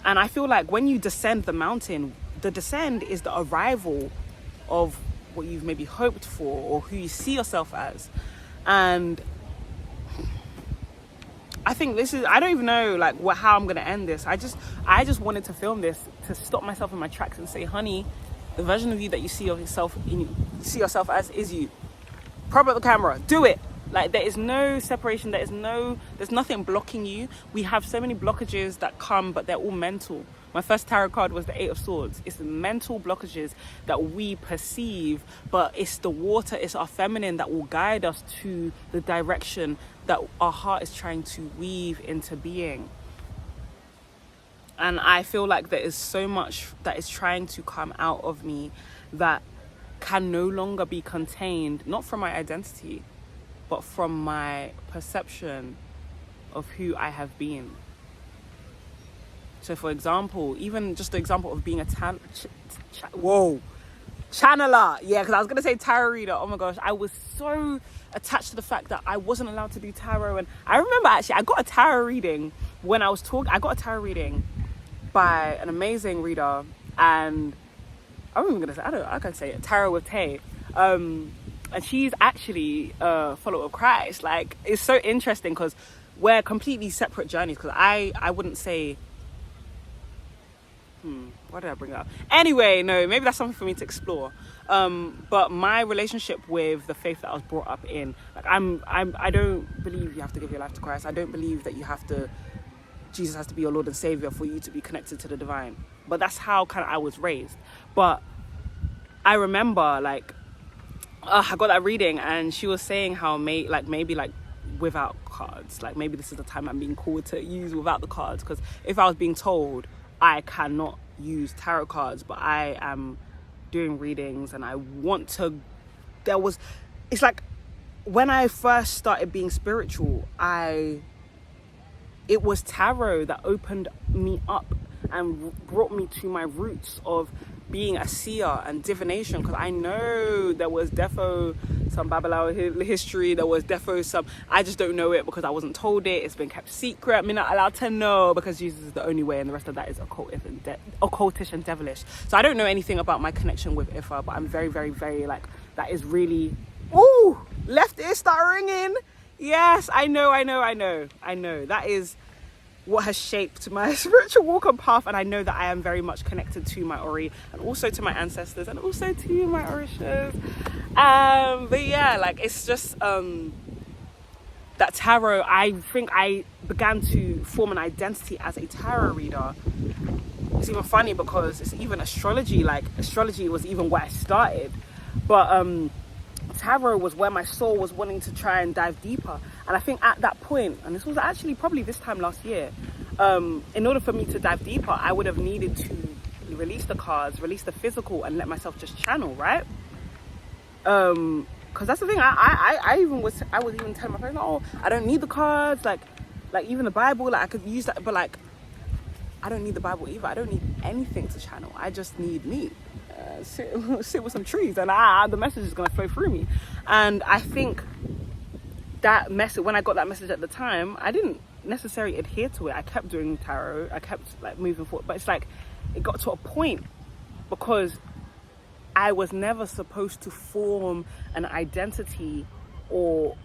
And I feel like when you descend the mountain, the descend is the arrival of what you've maybe hoped for or who you see yourself as. And I think this is, I don't even know like how I'm gonna end this. I just wanted to film this to stop myself in my tracks and say, honey, the version of you that you see yourself as is you. Prop up the camera, do it. Like there is no separation, there's nothing blocking you. We have so many blockages that come, but they're all mental. My first tarot card was the 8 of Swords. It's the mental blockages that we perceive, but it's the water, it's our feminine that will guide us to the direction that our heart is trying to weave into being. And I feel like there is so much that is trying to come out of me that can no longer be contained, not from my identity, but from my perception of who I have been. So for example, even just the example of being a channeler. Yeah, because I was going to say tarot reader. Oh my gosh, I was so attached to the fact that I wasn't allowed to do tarot. And I remember actually, I got a tarot reading when I was talking. I got a tarot reading by an amazing reader. And I'm even going to say, I can say it, Tarot with Tay. And she's actually a follower of Christ. Like, it's so interesting because we're completely separate journeys. Because I wouldn't say... why did I bring it up? Anyway, no, maybe that's something for me to explore. But my relationship with the faith that I was brought up in, like I don't believe you have to give your life to Christ. I don't believe that Jesus has to be your Lord and Savior for you to be connected to the divine. But that's how kind of I was raised. But I remember like I got that reading and she was saying how maybe without cards, like maybe this is the time I'm being called to use without the cards, because if I was being told I cannot use tarot cards, but I am doing readings and I want to, it's like when I first started being spiritual, it was tarot that opened me up and brought me to my roots of being a seer and divination, because I know there was defo some Babylon history, there was defo some, I just don't know it because I wasn't told it, it's been kept secret, I'm not allowed to know because Jesus is the only way and the rest of that is occultish and devilish. So I don't know anything about my connection with Ifa, but I'm very, very, very like, that is really, ooh, left ear start ringing. Yes, I know. That is what has shaped my spiritual walk and path, and I know that I am very much connected to my Ori and also to my ancestors and also to my Orishas. But yeah, like it's just that tarot, I think I began to form an identity as a tarot reader. It's even funny because it's even astrology, like astrology was even where I started, but tarot was where my soul was wanting to try and dive deeper. And I think at that point, and this was actually probably this time last year, in order for me to dive deeper, I would have needed to release the cards, release the physical, and let myself just channel, right? Because that's the thing. I was even telling my friends, oh, I don't need the cards, like even the Bible, like I could use that, but like I don't need the Bible either. I don't need anything to channel. I just need me. Sit with some trees, and the message is gonna flow through me. And I think that message, when I got that message at the time, I didn't necessarily adhere to it. I kept doing tarot. I kept like moving forward, but it's like it got to a point because I was never supposed to form an identity or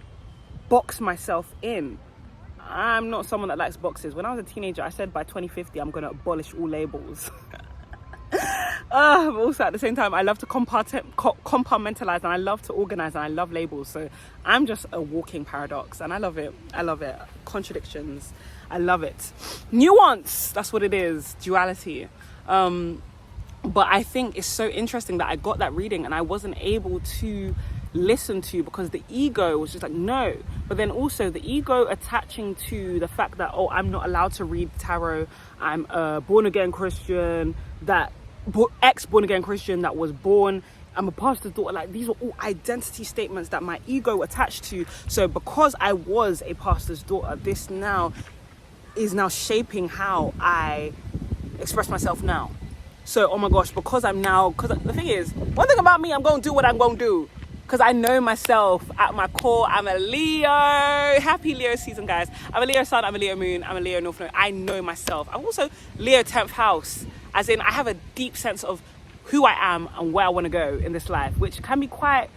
box myself in. I'm not someone that likes boxes. When I was a teenager, I said by 2050 I'm going to abolish all labels. But also at the same time, I love to compartmentalize, and I love to organize, and I love labels. So I'm just a walking paradox, and I love it. Contradictions, I love it. Nuance, that's what it is. Duality. But I think it's so interesting that I got that reading and I wasn't able to listen to, because the ego was just like, no. But then also the ego attaching to the fact that, oh, I'm not allowed to read tarot. I'm a born-again Christian, ex-born-again Christian that was born. I'm a pastor's daughter. Like, these were all identity statements that my ego attached to. So because I was a pastor's daughter, this now is shaping how I express myself now. So, oh my gosh, because the thing is, one thing about me, I'm going to do what I'm going to do. Because I know myself at my core. I'm a Leo. Happy Leo season, guys. I'm a Leo sun, I'm a Leo moon, I'm a Leo north node. I know myself. I'm also Leo 10th house. As in, I have a deep sense of who I am and where I want to go in this life, which can be quite,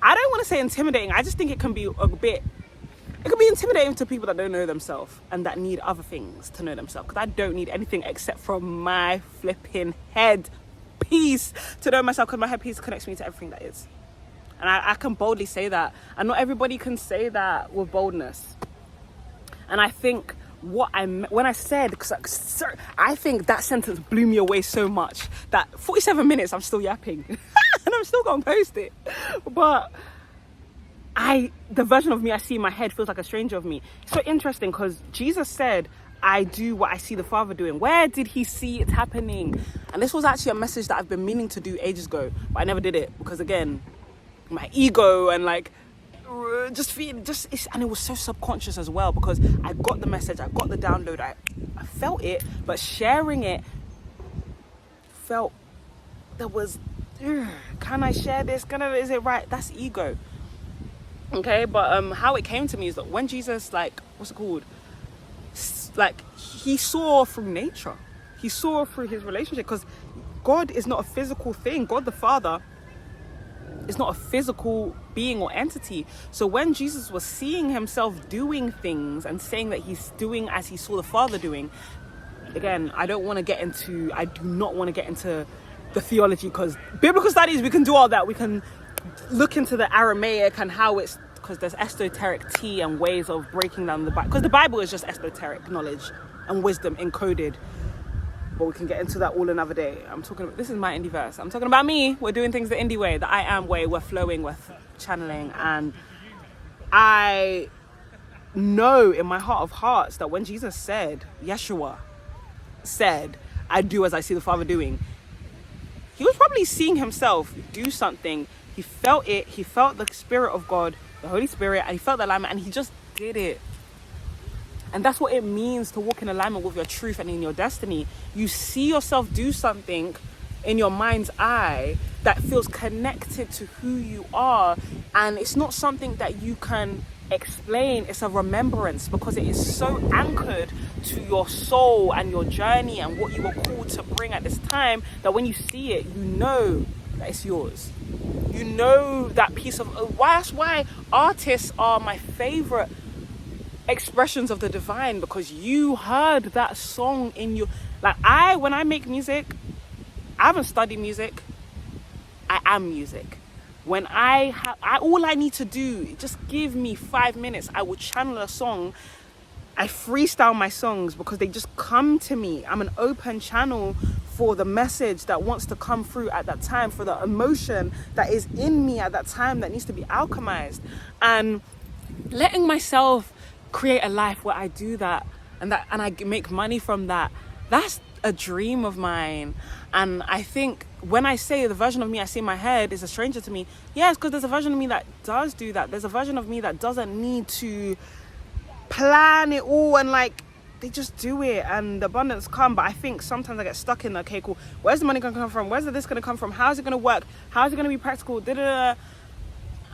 I don't want to say intimidating. I just think it can be it could be intimidating to people that don't know themselves and that need other things to know themselves. Because I don't need anything except from my flipping head piece to know myself, because my head piece connects me to everything that is. And I can boldly say that. And not everybody can say that with boldness. And I think when I said, because I think that sentence blew me away so much that 47 minutes I'm still yapping. And I'm still going to post it. But the version of me I see in my head feels like a stranger of me. It's so interesting because Jesus said, I do what I see the Father doing. Where did he see it happening? And this was actually a message that I've been meaning to do ages ago, but I never did it because, again, my ego and like and it was so subconscious as well, because I got the message, I got the download, I felt it, but sharing it felt there was, can I share this? Is it right? That's ego. Okay, but how it came to me is that when Jesus, he saw through nature, he saw through his relationship, because God is not a physical thing. God the Father is not a physical being or entity. So when Jesus was seeing himself doing things and saying that he's doing as he saw the Father doing, again, I do not want to get into the theology, because biblical studies, we can do all that. We can look into the Aramaic and how it's, because there's esoteric tea and ways of breaking down the Bible, because the Bible is just esoteric knowledge and wisdom encoded. But we can get into that all another day. This is my indie verse. I'm talking about me. We're doing things the indie way, the I am way. We're flowing, we're channeling. And I know in my heart of hearts that when Jesus said, Yeshua said, I do as I see the Father doing, he was probably seeing himself do something. He felt it. He felt the Spirit of God, the Holy Spirit, and he felt the alignment, and he just did it. And that's what it means to walk in alignment with your truth and in your destiny. You see yourself do something in your mind's eye that feels connected to who you are. And it's not something that you can explain. It's a remembrance, because it is so anchored to your soul and your journey and what you were called to bring at this time, that when you see it, you know that it's yours. You know that piece of, that's why artists are my favorite expressions of the divine, because you heard that song in your, when I make music, I haven't studied music, I am music. When all I need to do, just give me 5 minutes, I will channel a song. I freestyle my songs because they just come to me. I'm an open channel for the message that wants to come through at that time, for the emotion that is in me at that time that needs to be alchemized. And letting myself create a life where I do that and I make money from that. That's a dream of mine. And I think when I say the version of me I see in my head is a stranger to me, yes, because there's a version of me that does do that. There's a version of me that doesn't need to plan it all, and like, they just do it and the abundance come. But I think sometimes I get stuck in, okay, cool, where's the money gonna come from? Where's this gonna come from? How's it gonna work? How's it gonna be practical? Da-da-da.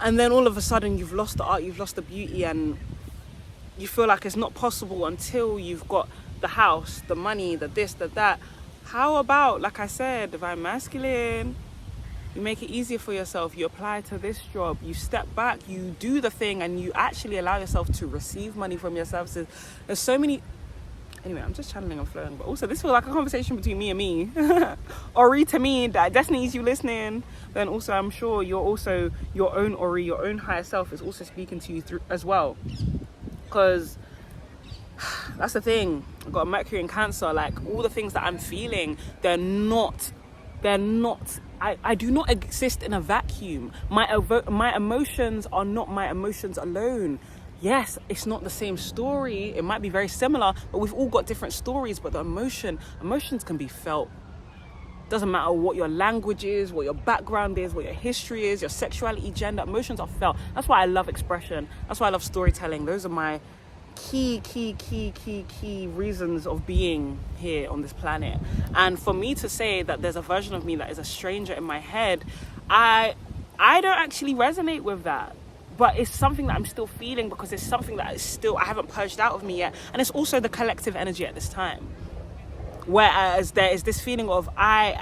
And then all of a sudden you've lost the art, you've lost the beauty, and you feel like it's not possible until you've got the house, the money, the this, the that. How about, like I said, divine masculine, you make it easier for yourself, you apply to this job, you step back, you do the thing, and you actually allow yourself to receive money from your services. There's so many. Anyway, I'm just channeling and flowing, but also this feels like a conversation between me and me. Ori to me, that Destiny is you listening. Then also I'm sure you're also your own Ori, your own higher self is also speaking to you through as well. Because that's the thing, I've got a Mercury in Cancer. Like, all the things that I'm feeling, they're not I do not exist in a vacuum. My emotions are not my emotions alone. Yes, it's not the same story. It might be very similar, but we've all got different stories. But the emotions can be felt. Doesn't matter what your language is, what your background is, what your history is, your sexuality, gender, emotions are felt. That's why I love expression. That's why I love storytelling. Those are my key reasons of being here on this planet. And for me to say that there's a version of me that is a stranger in my head, I don't actually resonate with that. But it's something that I'm still feeling, because it's something that is still, I haven't purged out of me yet. And it's also the collective energy at this time. Whereas there is this feeling of I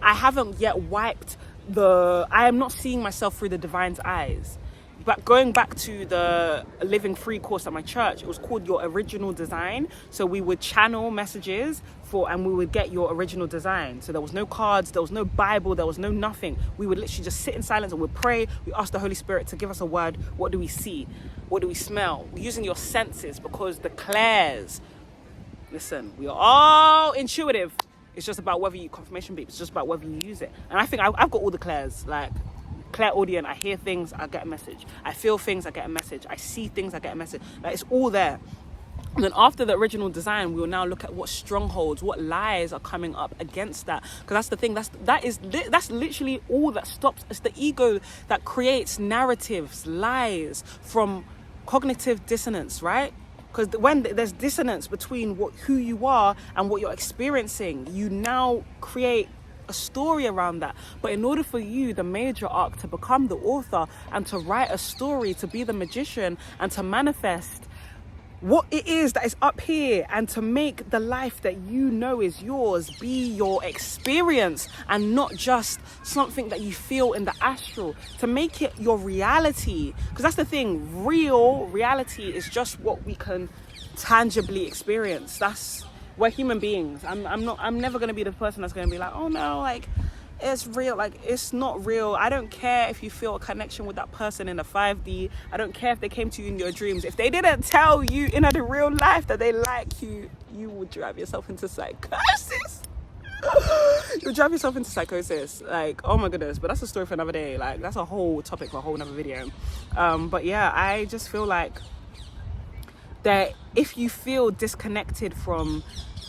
haven't yet wiped I am not seeing myself through the divine's eyes. But going back to the Living Free course at my church, it was called Your Original Design. So we would channel messages and we would get your original design. So there was no cards, there was no Bible, there was no nothing. We would literally just sit in silence and we'd pray. We ask the Holy Spirit to give us a word. What do we see? What do we smell? We're using your senses, because the clairs, listen, we are all intuitive. It's just about whether you, confirmation beep, it's just about whether you use it. And I think I've got all the clairs, like clairaudient. I hear things, I get a message. I feel things, I get a message. I see things, I get a message. Like, it's all there. And then after the original design, we will now look at what strongholds, what lies are coming up against that. Because that's the thing, that's literally all that stops. It's the ego that creates narratives, lies from cognitive dissonance, right? Because when there's dissonance between who you are and what you're experiencing, you now create a story around that. But in order for you, the major arc, to become the author and to write a story, to be the magician and to manifest what it is that is up here, and to make the life that you know is yours be your experience and not just something that you feel in the astral, to make it your reality. Because that's the thing, real reality is just what we can tangibly experience. We're human beings. I'm never going to be the person that's going to be like, oh no, like, it's real. Like, it's not real. I don't care if you feel a connection with that person in the 5D. I don't care if they came to you in your dreams. If they didn't tell you in the real life that they like you, you would drive yourself into psychosis. You'll drive yourself into psychosis. Like, oh my goodness. But that's a story for another day. Like, that's a whole topic for a whole nother video. But yeah, I just feel like that if you feel disconnected from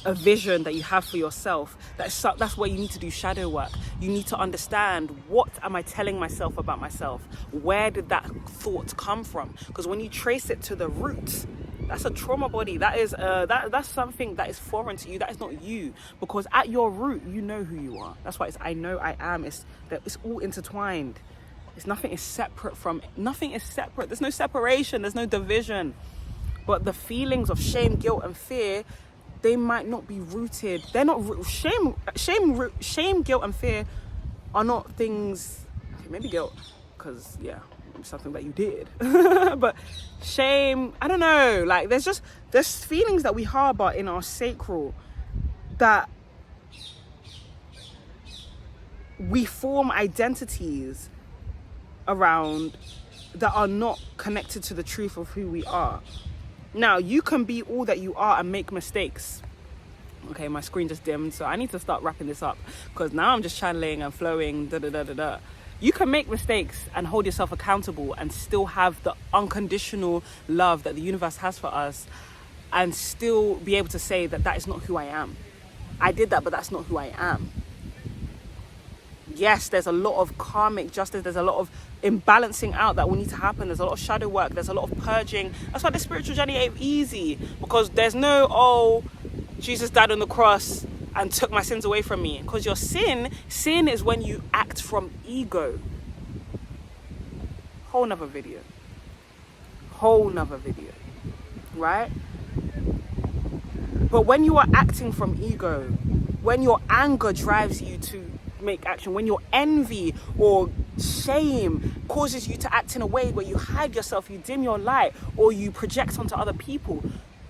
a vision that you have for yourself, that's where you need to do shadow work. You need to understand, what am I telling myself about myself? Where did that thought come from? Because when you trace it to the roots, that's a trauma body. That is that's something that is foreign to you. That is not you. Because at your root, you know who you are. That's why it's I know I am. It's all intertwined. Nothing is separate. There's no separation. There's no division. But the feelings of shame, guilt, and fear, they might not be rooted. They're not shame, guilt, and fear are not things. Maybe guilt, because something that you did. But shame, I don't know. Like, there's feelings that we harbor in our sacral that we form identities around that are not connected to the truth of who we are. Now, you can be all that you are and make mistakes. Okay, my screen just dimmed, so I need to start wrapping this up, because now I'm just channeling and flowing, You can make mistakes and hold yourself accountable and still have the unconditional love that the universe has for us. and still be able to say that that is not who I am. I did that, but that's not who I am. Yes, there's a lot of karmic justice. There's a lot of imbalancing out that will need to happen. There's a lot of shadow work. There's a lot of purging. That's why the spiritual journey ain't easy, because there's no, oh, Jesus died on the cross and took my sins away from me. Because your sin is when you act from ego. Whole nother video, right? But when you are acting from ego, when your anger drives you to make action, when your envy or shame causes you to act in a way where you hide yourself, you dim your light, or you project onto other people,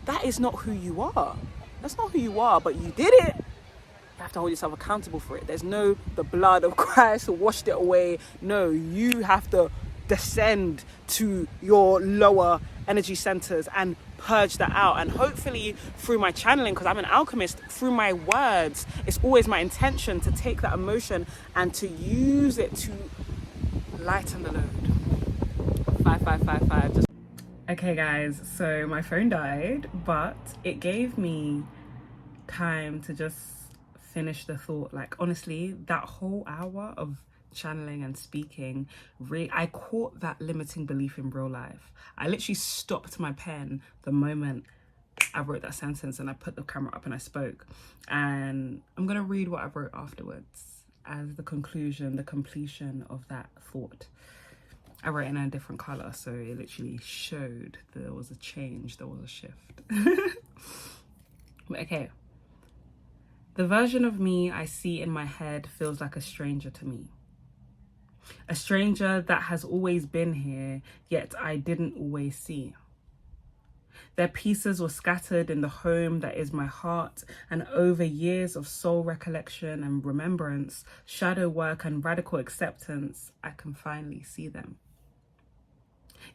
that is not who you are. That's not who you are, but you did it. You have to hold yourself accountable for it. There's no, the blood of Christ washed it away. No, you have to descend to your lower energy centers and purge that out. And hopefully through my channeling, because I'm an alchemist, through my words, it's always my intention to take that emotion and to use it to lighten the load. 5555. Okay guys, so my phone died, but it gave me time to just finish the thought. Like, honestly, that whole hour of channeling and speaking, I caught that limiting belief in real life. I literally stopped my pen the moment I wrote that sentence, and I put the camera up and I spoke. And I'm gonna read what I wrote afterwards as the conclusion, the completion of that thought. I wrote in a different color, so it literally showed there was a change, there was a shift. Okay. The version of me I see in my head feels like a stranger to me. A stranger that has always been here, yet I didn't always see. Their pieces were scattered in the home that is my heart, and over years of soul recollection and remembrance, shadow work and radical acceptance, I can finally see them.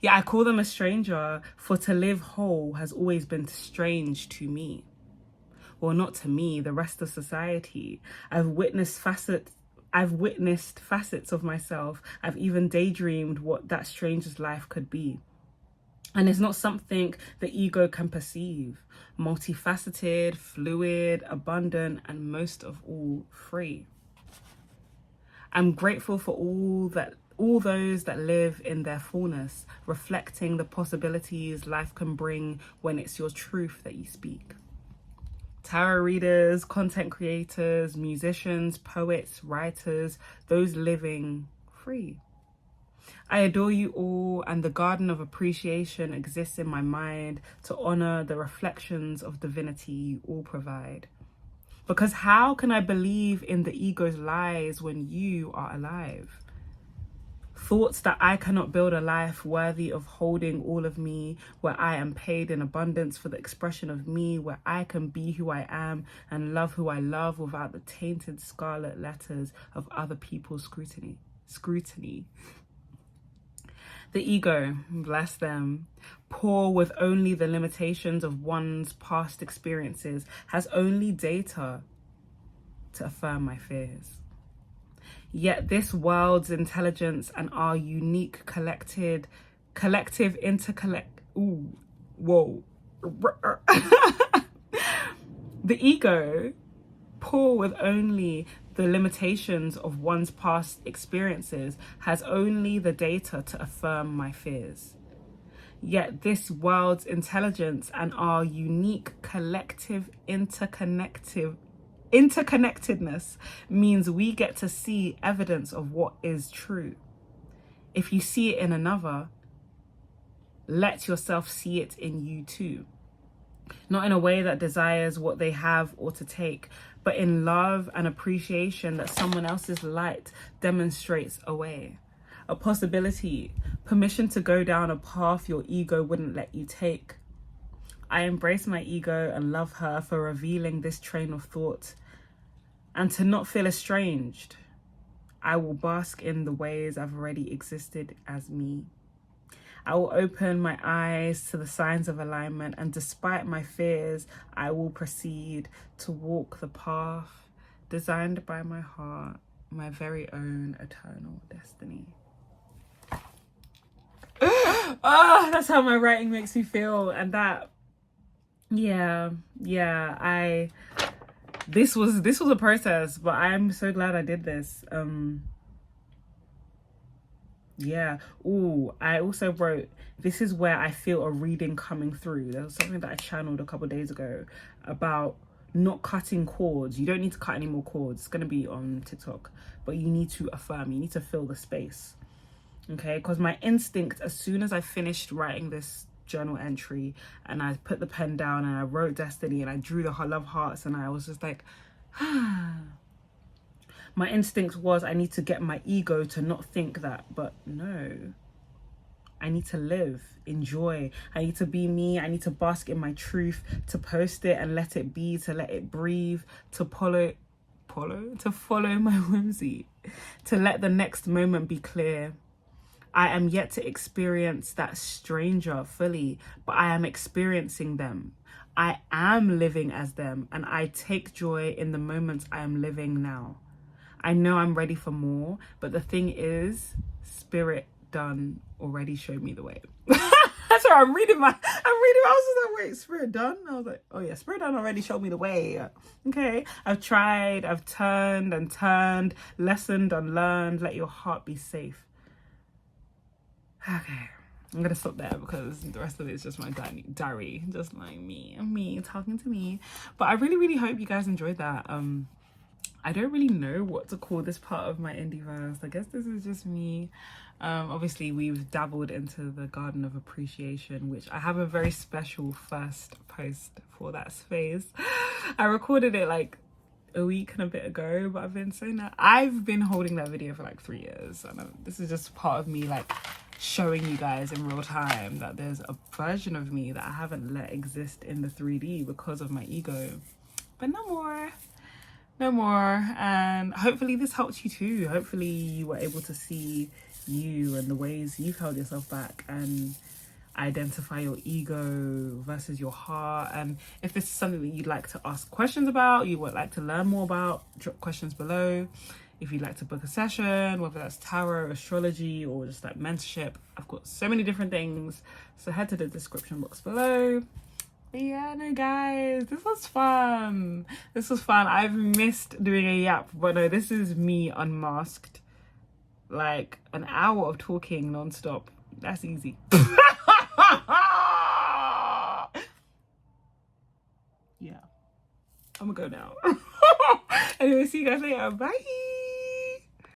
Yeah, I call them a stranger, for to live whole has always been strange to me. Well, not to me, the rest of society. I've witnessed facets of myself. I've even daydreamed what that stranger's life could be. And it's not something the ego can perceive. Multifaceted, fluid, abundant, and most of all, free. I'm grateful for all those that live in their fullness, reflecting the possibilities life can bring when it's your truth that you speak. Tarot readers, content creators, musicians, poets, writers, those living free. I adore you all, and the garden of appreciation exists in my mind to honor the reflections of divinity you all provide. Because how can I believe in the ego's lies when you are alive? Thoughts that I cannot build a life worthy of holding all of me, where I am paid in abundance for the expression of me, where I can be who I am and love who I love without the tainted scarlet letters of other people's scrutiny. The ego, bless them, poor with only the limitations of one's past experiences, has only data to affirm my fears. Yet this world's intelligence and our unique collective interconnect. Ooh, whoa. The ego, poor with only the limitations of one's past experiences, has only the data to affirm my fears. Yet this world's intelligence and our unique collective interconnectedness means we get to see evidence of what is true. If you see it in another, let yourself see it in you too. Not in a way that desires what they have or to take, but in love and appreciation that someone else's light demonstrates a way, a possibility, permission to go down a path your ego wouldn't let you take. I embrace my ego and love her for revealing this train of thought. And to not feel estranged, I will bask in the ways I've already existed as me. I will open my eyes to the signs of alignment, and despite my fears, I will proceed to walk the path designed by my heart, my very own eternal destiny. That's how my writing makes me feel, and that Yeah, yeah. This was a process, but I'm so glad I did this. Yeah. Ooh, I also wrote, this is where I feel a reading coming through. There was something that I channeled a couple of days ago about not cutting cords. You don't need to cut any more cords. It's going to be on TikTok, but you need to affirm. You need to fill the space. Okay? Because my instinct, as soon as I finished writing this journal entry and I put the pen down and I wrote Destiny and I drew the love hearts and I was just like, my instinct was I need to get my ego to not think that, but no. I need to live, enjoy. I need to be me. I need to bask in my truth, to post it and let it be, to let it breathe, to follow my whimsy, to let the next moment be clear. I am yet to experience that stranger fully, but I am experiencing them. I am living as them, and I take joy in the moments I am living now. I know I'm ready for more, but the thing is, Spirit done already showed me the way. That's why I was just like, wait, Spirit done? I was like, oh yeah, Spirit done already showed me the way. Okay, I've tried, I've turned and turned, lessened and learned. Let your heart be safe. Okay, I'm gonna stop there because the rest of it is just my diary, just like me talking to me. But I really hope you guys enjoyed that. I don't really know what to call this part of my indie verse. I guess this is just me. Obviously we've dabbled into the Garden of Appreciation, which I have a very special first post for that space. I recorded it like a week and a bit ago, but I've been holding that video for like 3 years, and this is just part of me like showing you guys in real time that there's a version of me that I haven't let exist in the 3D because of my ego. But no more, and hopefully this helped you too. Hopefully you were able to see you and the ways you've held yourself back and identify your ego versus your heart. And if this is something that you'd like to ask questions about, you would like to learn more about, drop questions below. If you'd like to book a session, whether that's tarot, astrology, or just like mentorship, I've got so many different things, so head to the description box below. But yeah, no guys, this was fun. I've missed doing a yap, but no, this is me unmasked. Like an hour of talking non-stop, that's easy. Yeah, I'm gonna go now. Anyway, see you guys later. Bye.